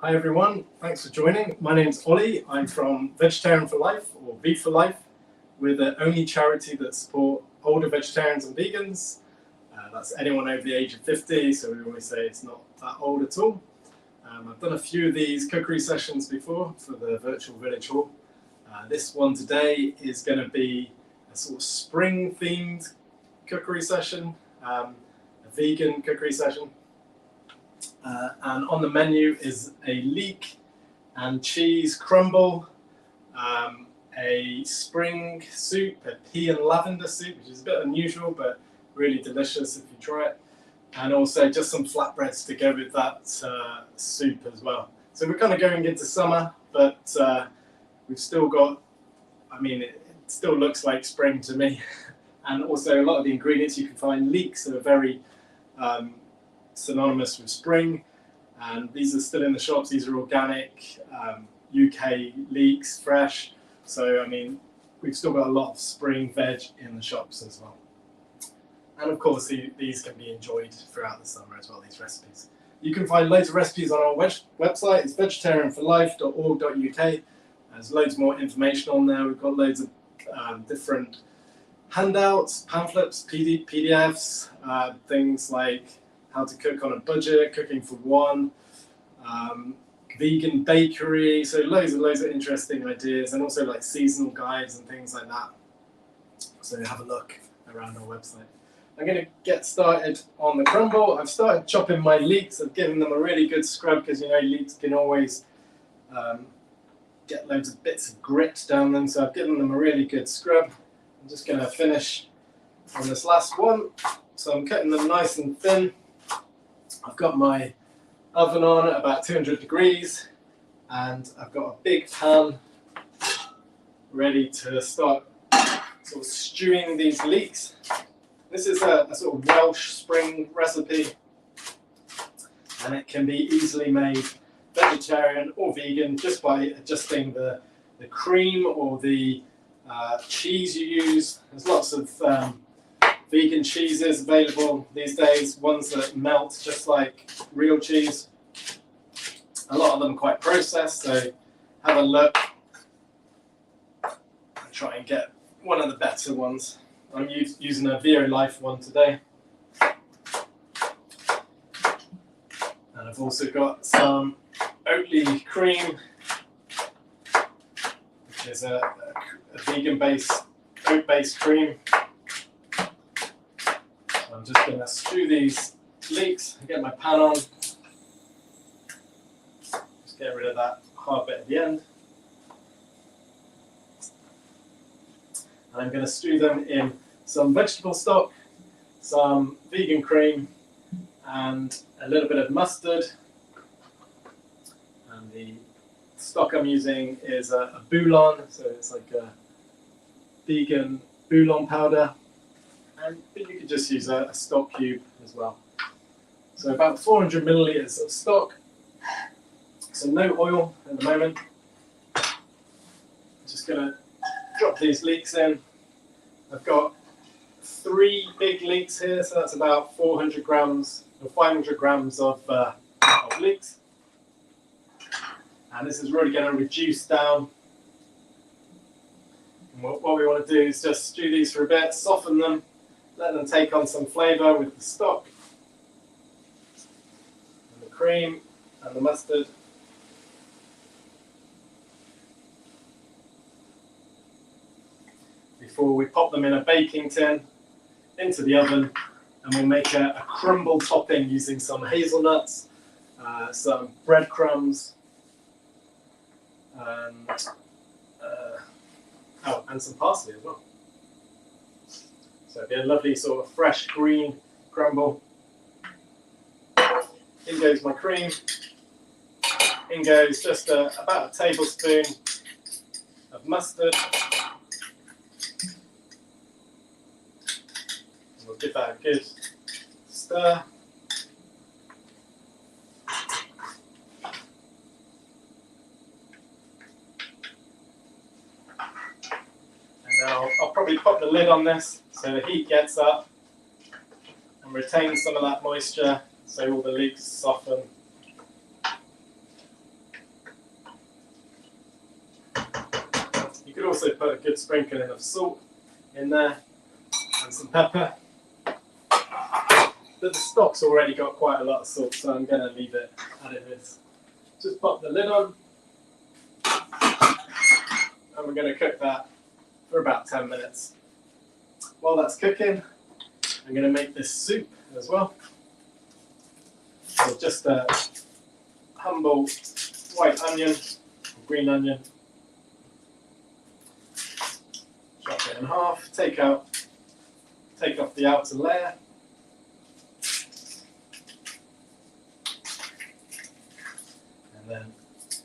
Hi everyone, thanks for joining. My name's Ollie. I'm from Vegetarian for Life, or V for Life. We're the only charity that support older vegetarians and vegans. That's anyone over the age of 50, so we always say it's not that old at all. I've done a few of these cookery sessions before for the virtual village hall. This one today is going to be a sort of spring themed cookery session, a vegan cookery session. And on the menu is a leek and cheese crumble, a spring soup, a pea and lavender soup, which is a bit unusual but really delicious if you try it, and also just some flatbreads to go with that soup as well. So we're kind of going into summer, but we've still got, it still looks like spring to me. And also a lot of the ingredients you can find, leeks are very synonymous with spring, and these are still in the shops. These are organic UK leeks, fresh. So we've still got a lot of spring veg in the shops as well. And of course these can be enjoyed throughout the summer as well, these recipes. You can find loads of recipes on our website. It's vegetarianforlife.org.uk. There's loads more information on there. We've got loads of different handouts, pamphlets, PDFs, things like how to cook on a budget, cooking for one, vegan bakery, so loads of interesting ideas, and also like seasonal guides and things like that. So have a look around our website. I'm going to get started on the crumble. I've started chopping my leeks. I've given them a really good scrub because leeks can always get loads of bits of grit down them, so I've given them a really good scrub. I'm just going to finish on this last one. So I'm cutting them nice and thin. I've got my oven on at about 200 degrees, and I've got a big pan ready to start sort of stewing these leeks. This is a sort of Welsh spring recipe, and it can be easily made vegetarian or vegan just by adjusting the cream or the cheese you use. There's lots of vegan cheeses available these days, ones that melt just like real cheese. A lot of them are quite processed, so have a look and try and get one of the better ones. I'm using a Veo Life one today. And I've also got some Oatly cream, which is a vegan-based, oat-based cream. I'm just going to stew these leeks and get my pan on. Just get rid of that hard bit at the end. And I'm going to stew them in some vegetable stock, some vegan cream, and a little bit of mustard. And the stock I'm using is a bouillon, so it's like a vegan bouillon powder. But you could just use a stock cube as well. So about 400 milliliters of stock. So no oil at the moment. Just going to drop these leeks in. I've got 3 big leeks here, so that's about 400 grams or 500 grams of leeks. And this is really going to reduce down. And what we want to do is just stew these for a bit, soften them, let them take on some flavour with the stock and the cream and the mustard. Before we pop them in a baking tin into the oven, and we'll make a crumble topping using some hazelnuts, some breadcrumbs, and some parsley as well. So it'll be a lovely sort of fresh green crumble. In goes my cream. In goes just about a tablespoon of mustard. And we'll give that a good stir. And now I'll probably pop the lid on this so the heat gets up and retains some of that moisture, so all the leeks soften. also put a good sprinkling of salt in there and some pepper. But the stock's already got quite a lot of salt, so I'm going to leave it as it is. Just pop the lid on, and we're going to cook that for about 10 minutes. While that's cooking, I'm going to make this soup as well. So just a humble white onion, green onion. Chop it in half, take off the outer layer. And then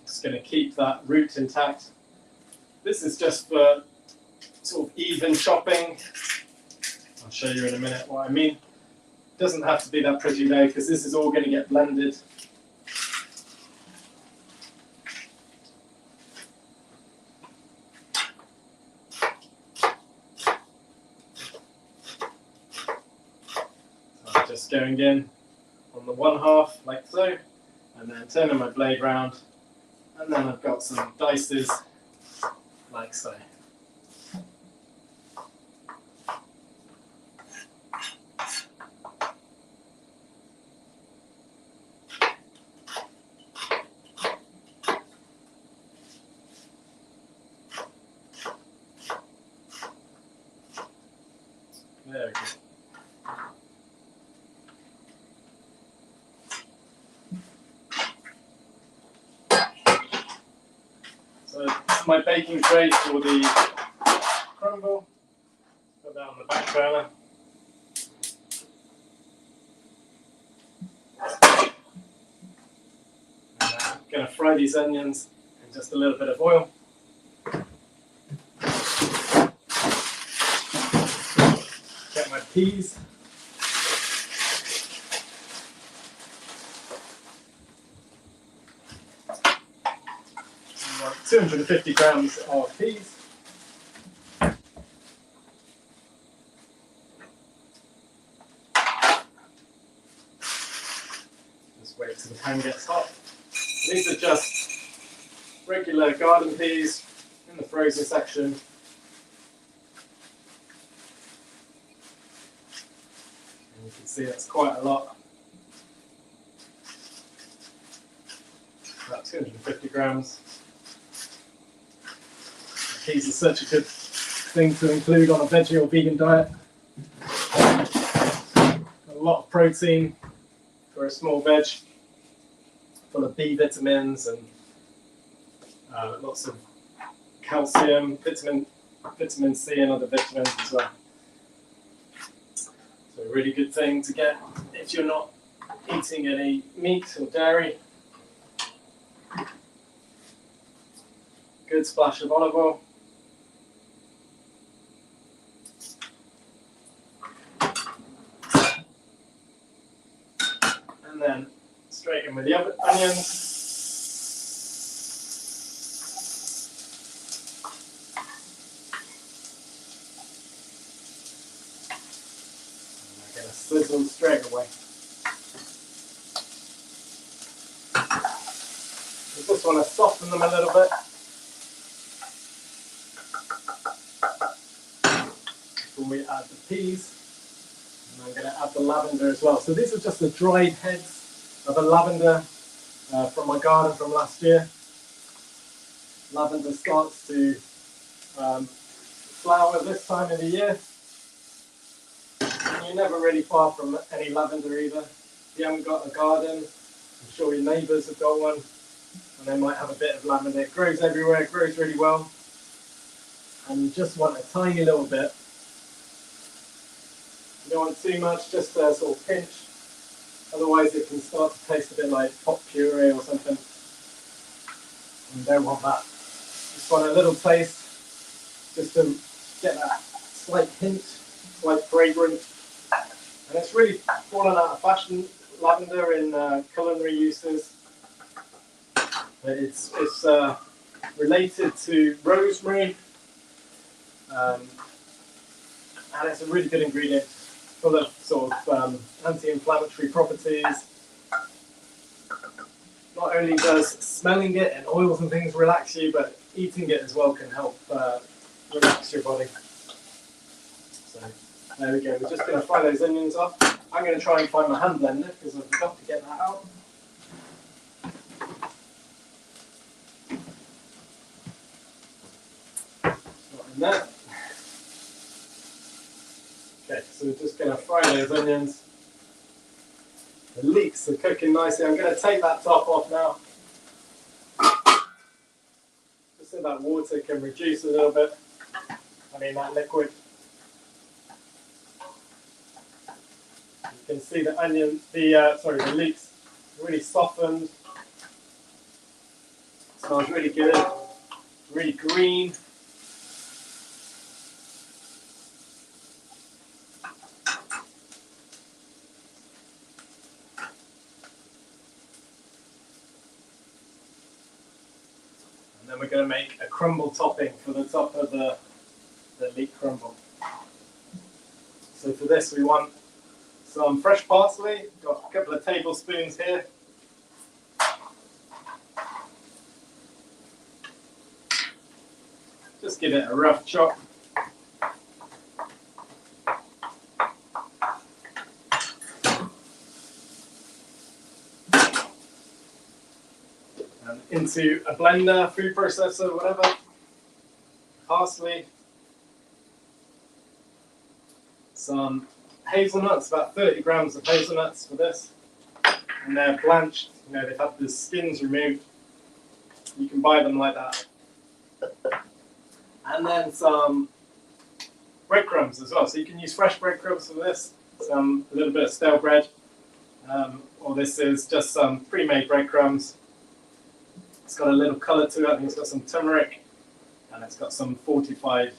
just going to keep that root intact. This is just for sort of even chopping. I'll show you in a minute what I mean. It doesn't have to be that pretty though, because this is all going to get blended. So I'm just going in on the one half like so, and then turning my blade round, and then I've got some dices like so. There we go. So this is my baking tray for the crumble. Put that on the back burner. And I'm going to fry these onions in just a little bit of oil. Get my peas. About 250 grams of peas. Just wait till the pan gets hot. These are just regular garden peas in the frozen section. And you can see that's quite a lot. About 250 grams. Peas are such a good thing to include on a veggie or vegan diet. A lot of protein for a small veg, full of B vitamins and lots of calcium, vitamin C and other vitamins as well. So a really good thing to get if you're not eating any meat or dairy. Good splash of olive oil. And then straight in with the onions. And they're going to sizzle straight away. We just want to soften them a little bit. When we add the peas. And I'm going to add the lavender as well. So these are just the dried heads of a lavender from my garden from last year. Lavender starts to flower this time of the year. And you're never really far from any lavender either. If you haven't got a garden, I'm sure your neighbours have got one, and they might have a bit of lavender. It grows everywhere, it grows really well. And you just want a tiny little bit. You don't want too much, just a sort of pinch. Otherwise it can start to taste a bit like pot puree or something. And you don't want that. Just want a little taste, just to get that slight hint, slight fragrance. And it's really fallen out of fashion, lavender in culinary uses. It's related to rosemary. And it's a really good ingredient, full of sort of anti-inflammatory properties. not only does smelling it and oils and things relax you, but eating it as well can help relax your body. So there we go. We're just going to fry those onions off. I'm going to try and find my hand blender because I forgot to get that out. Not in there. Okay, so we're just going to fry those onions. The leeks are cooking nicely. I'm going to take that top off now. Just so that water can reduce a little bit. I mean that liquid. You can see the the leeks really softened. Smells really good, really green. And then we're going to make a crumble topping for the top of the leek crumble. So for this we want some fresh parsley, got a couple of tablespoons here. Just give it a rough chop. And into a blender, food processor, whatever. Parsley. Some hazelnuts, about 30 grams of hazelnuts for this. And they're blanched, they've had the skins removed. You can buy them like that. And then some breadcrumbs as well. So you can use fresh breadcrumbs for this. A little bit of stale bread. Or this is just some pre-made breadcrumbs. It's got a little colour to it. I think it's got some turmeric. And it's got some fortified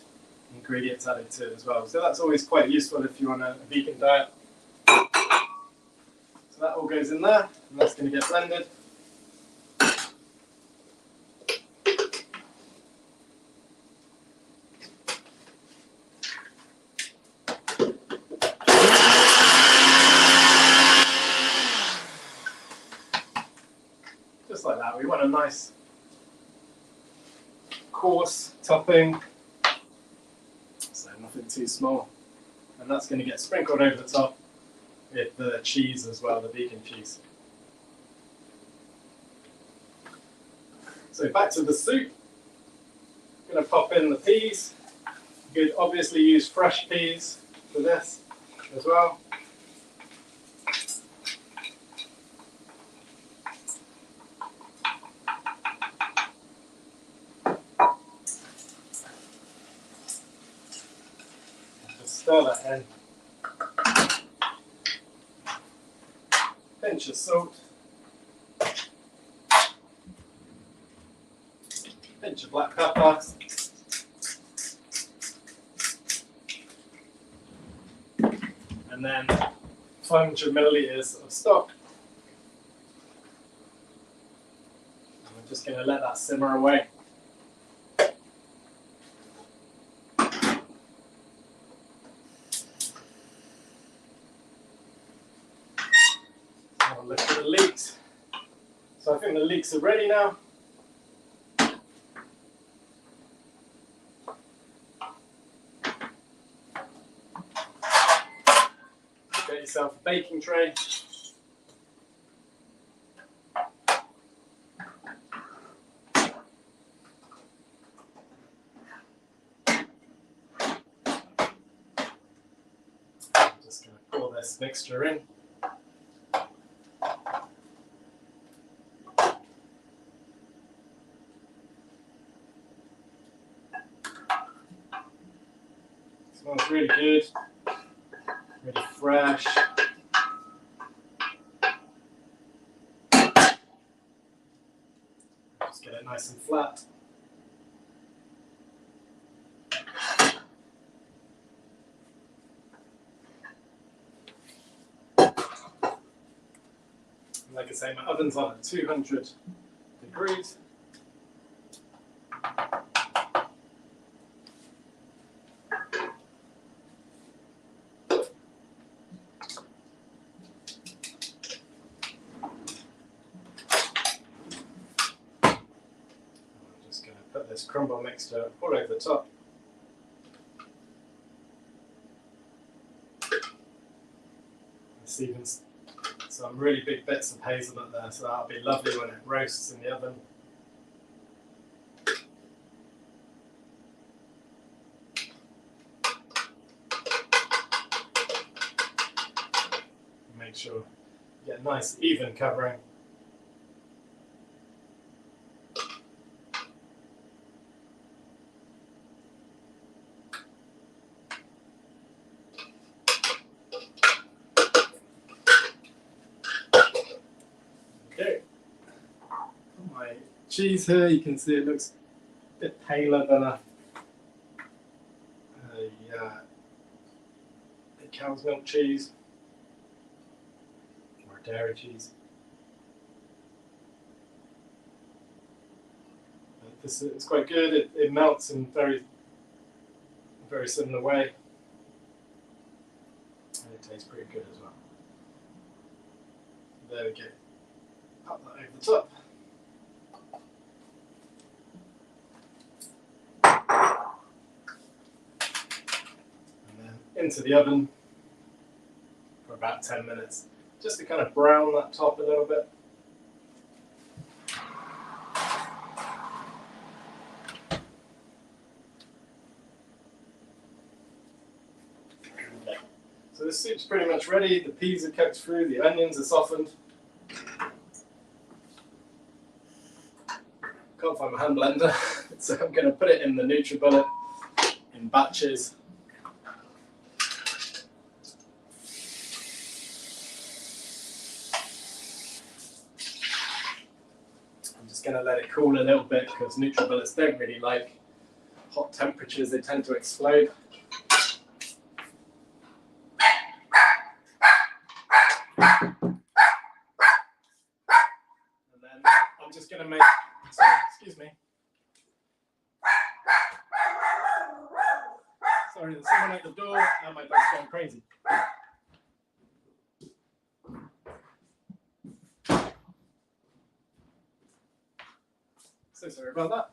ingredients added to it as well. So that's always quite useful if you're on a vegan diet. So that all goes in there. And that's going to get blended. Just like that. We want a nice coarse topping, so nothing too small. And that's going to get sprinkled over the top with the cheese as well, the vegan cheese. So back to the soup. I'm going to pop in the peas. You could obviously use fresh peas for this as well. Stir that in. Pinch of salt. Pinch of black pepper. And then 500 milliliters of stock. And we're just going to let that simmer away. Look at the leeks. So I think the leeks are ready now. Get yourself a baking tray. I'm just going to pour this mixture in. Smells really good, really fresh. Just get it nice and flat. And like I say, my oven's on at 200 degrees. Put this crumble mixture all over the top. It's even some really big bits of hazelnut there, so that'll be lovely when it roasts in the oven. Make sure you get a nice even covering. Okay, my cheese here, you can see it looks a bit paler than a cow's milk cheese or dairy cheese. This is quite good. It melts in very similar way, and it tastes pretty good as well. There we go. Pop that over the top. And then into the oven for about 10 minutes, just to kind of brown that top a little bit. So the soup's pretty much ready. The peas are cooked through, the onions are softened. Can't find my hand blender, so I'm going to put it in the NutriBullet in batches. I'm just going to let it cool a little bit because NutriBullets don't really like hot temperatures, they tend to explode. I'm just going to make, sorry, excuse me. Sorry, there's someone at the door and my dog's going crazy. So sorry about that.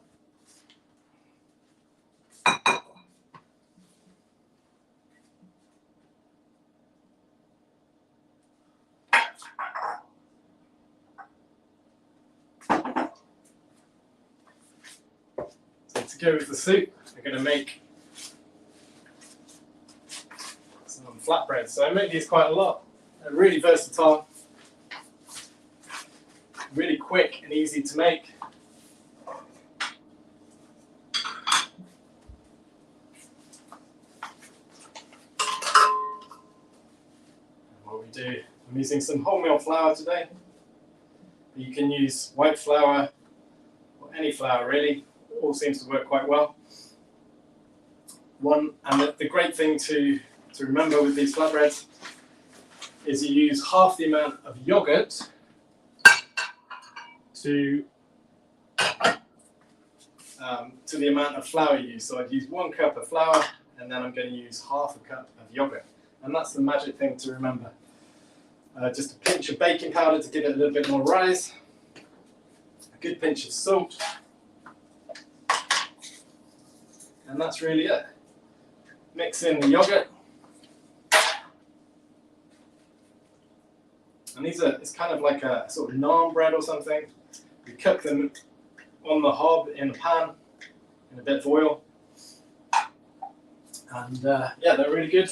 To go with the soup, we're going to make some flatbreads. So I make these quite a lot. They're really versatile, really quick and easy to make. And what we do, I'm using some wholemeal flour today. You can use white flour or any flour really. All seems to work quite well. The great thing to remember with these flatbreads is you use half the amount of yogurt to the amount of flour you use. So I'd use 1 cup of flour and then I'm going to use half a cup of yogurt. And that's the magic thing to remember. Just a pinch of baking powder to give it a little bit more rise. A good pinch of salt. And that's really it. Mix in the yogurt. And it's kind of like a sort of naan bread or something. We cook them on the hob in a pan in a bit of oil. And yeah, they're really good.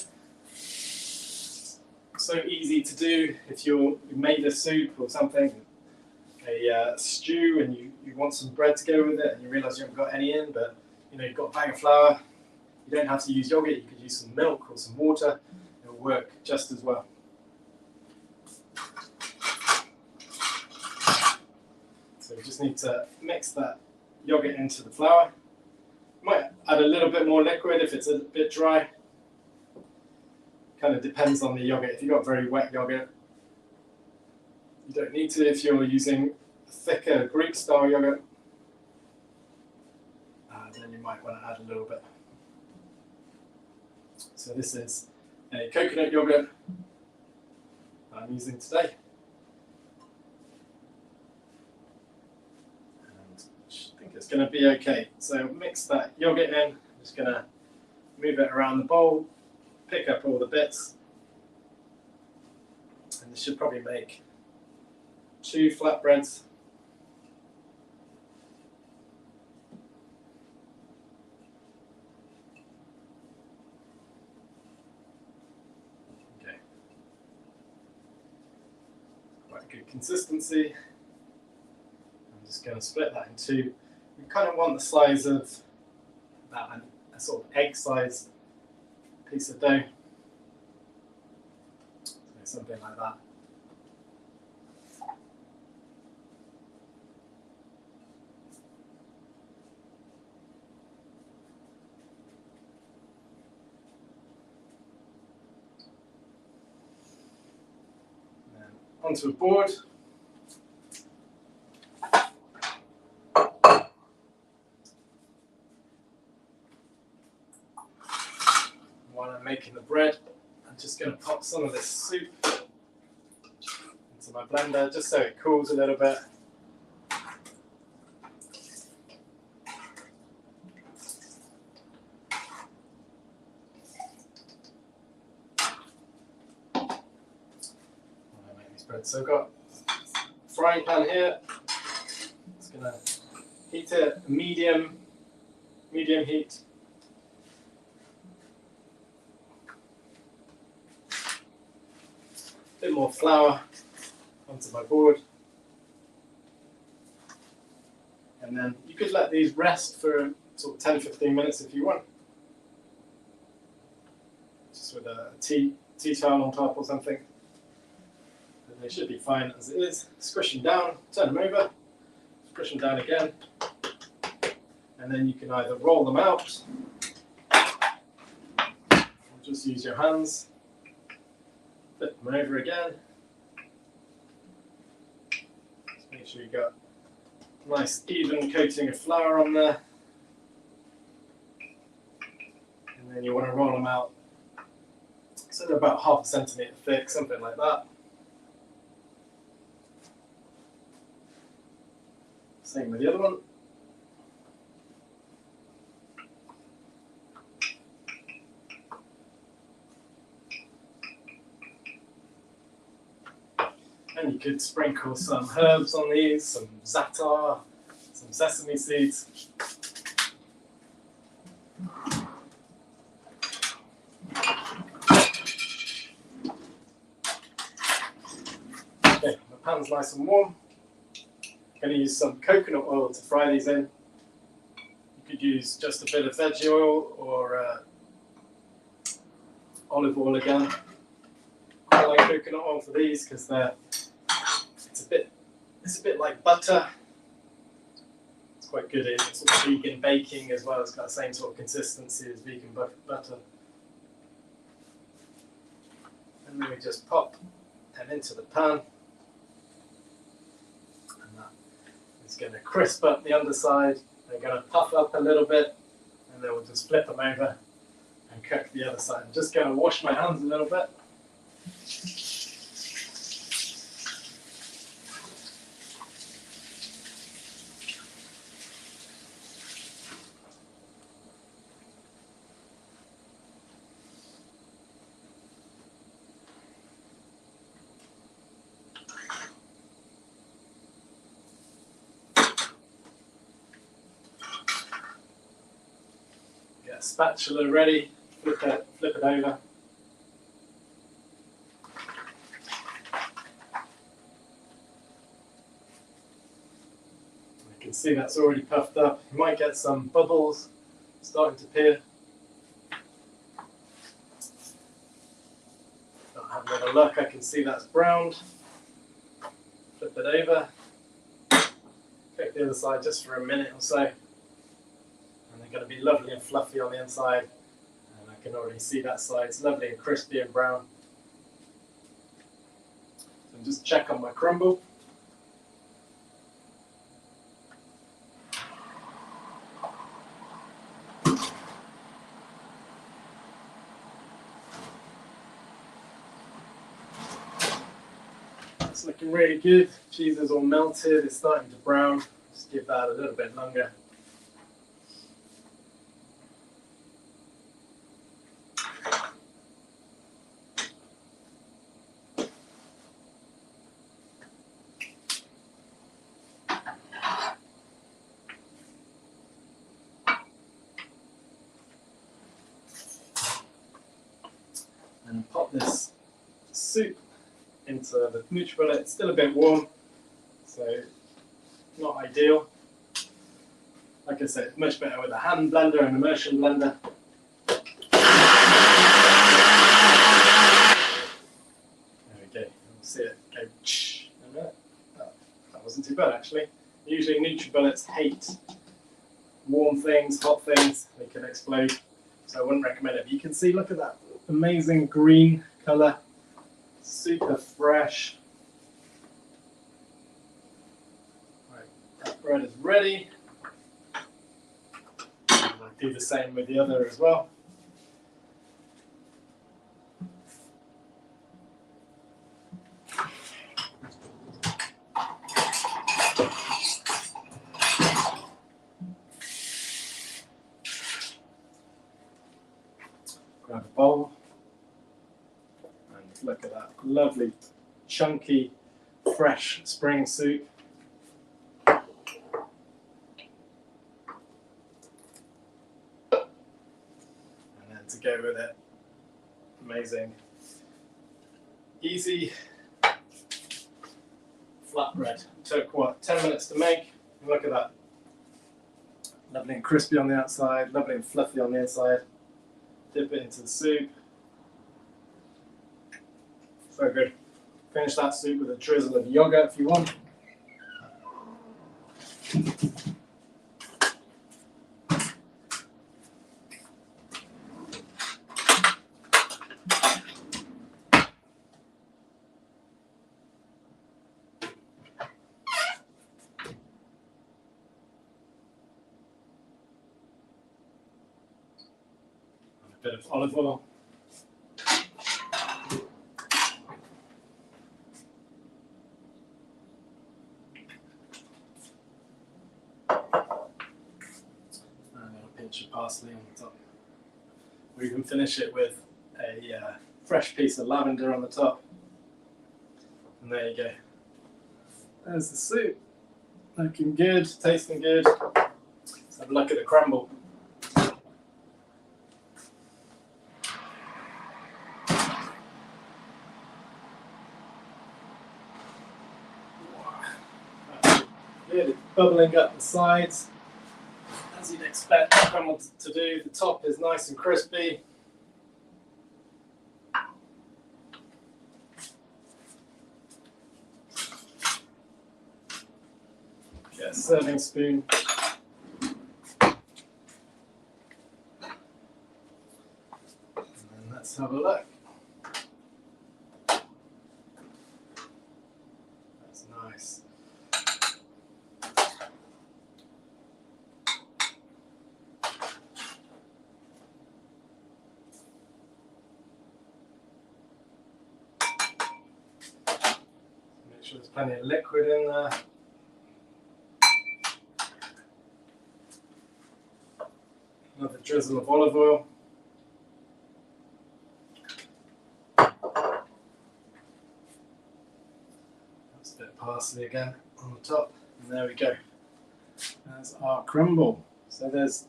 So easy to do if you made a soup or something, a stew, and you want some bread to go with it and you realise you haven't got any in, but you've got a bag of flour, you don't have to use yogurt, you could use some milk or some water, it'll work just as well. So you just need to mix that yogurt into the flour. You might add a little bit more liquid if it's a bit dry. Kind of depends on the yogurt. If you've got very wet yogurt, you don't need to. If you're using thicker Greek style yogurt, then you might want to add a little bit. So this is a coconut yogurt I'm using today. And I think it's going to be okay. So mix that yogurt in. I'm just going to move it around the bowl, pick up all the bits. This should probably make 2 flatbreads. Okay. Quite a good consistency. I'm just going to split that in 2. We kind of want the size of about a sort of egg-sized piece of dough. So something like that. And then onto a board. While I'm making the bread, I'm just going to pop some of this soup into my blender just so it cools a little bit. While I make these breads. So I've got a frying pan here. Just going to heat it medium heat. Bit more flour onto my board, and then you could let these rest for sort of 10-15 minutes if you want, just with a tea towel on top or something. And they should be fine as it is. Squish them down, turn them over, squish them down again, and then you can either roll them out or just use your hands. Flip them over again. Just make sure you've got a nice even coating of flour on there. And then you want to roll them out so they're about 1/2 centimetre thick, something like that. Same with the other one. And you could sprinkle some herbs on these, some za'atar, some sesame seeds. Okay, the pan's nice and warm. I'm going to use some coconut oil to fry these in. You could use just a bit of veggie oil or olive oil again. I like coconut oil for these because it's a bit like butter. It's quite good in sort of vegan baking as well. It's got the same sort of consistency as vegan butter. And then we just pop them into the pan. And that is going to crisp up the underside. They're going to puff up a little bit, and then we'll just flip them over and cook the other side. I'm just going to wash my hands a little bit. Get a spatula ready, flip it over. You can see that's already puffed up. You might get some bubbles starting to appear. I'll have a little look, I can see that's browned. Flip it over. Cook the other side just for a minute or so. And they're going to be lovely and fluffy on the inside. And I can already see that side. It's lovely and crispy and brown. So just check on my crumble. It's looking really good. Cheese is all melted. It's starting to brown. Just give that a little bit longer. and pop this soup into the NutriBullet. It's still a bit warm, so not ideal. Like I said, much better with a hand blender and immersion blender. There we go. You'll see it go in a minute. Oh, that wasn't too bad actually. Usually NutriBullets hate warm things, hot things. They can explode. So I wouldn't recommend it. But you can see, look at that amazing green colour. Super fresh. Right, that bread is ready. And I'll do the same with the other as well. Grab a bowl. Look at that lovely, chunky, fresh spring soup. And then to go with it, amazing, easy flatbread. Took what, 10 minutes to make? Look at that. Lovely and crispy on the outside, lovely and fluffy on the inside. Dip it into the soup. So good. Finish that soup with a drizzle of yogurt if you want. And a bit of olive oil. Pinch of parsley on the top. We can finish it with a fresh piece of lavender on the top. And there you go. There's the soup. Looking good, tasting good. Let's have a look at the crumble. Good, it's bubbling up the sides. As you'd expect crumble to do, the top is nice and crispy. Get a serving spoon. And then let's have a look. That's nice. Make sure there's plenty of liquid in there. Another drizzle of olive oil. That's a bit of parsley again on the top. And there we go. That's our crumble. So there's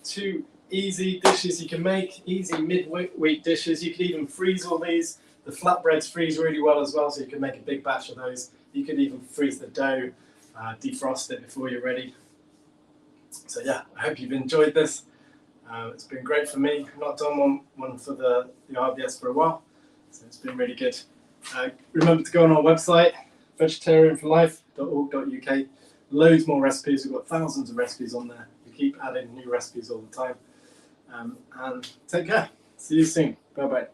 two easy dishes you can make, easy mid-week dishes. You could even freeze all these. The flatbreads freeze really well as well, so you can make a big batch of those. You could even freeze the dough, defrost it before you're ready. So yeah, I hope you've enjoyed this. It's been great for me. I've not done one for the RBS for a while, so it's been really good. Remember to go on our website, vegetarianforlife.org.uk. Loads more recipes. We've got thousands of recipes on there. We keep adding new recipes all the time. And take care. See you soon. Bye-bye.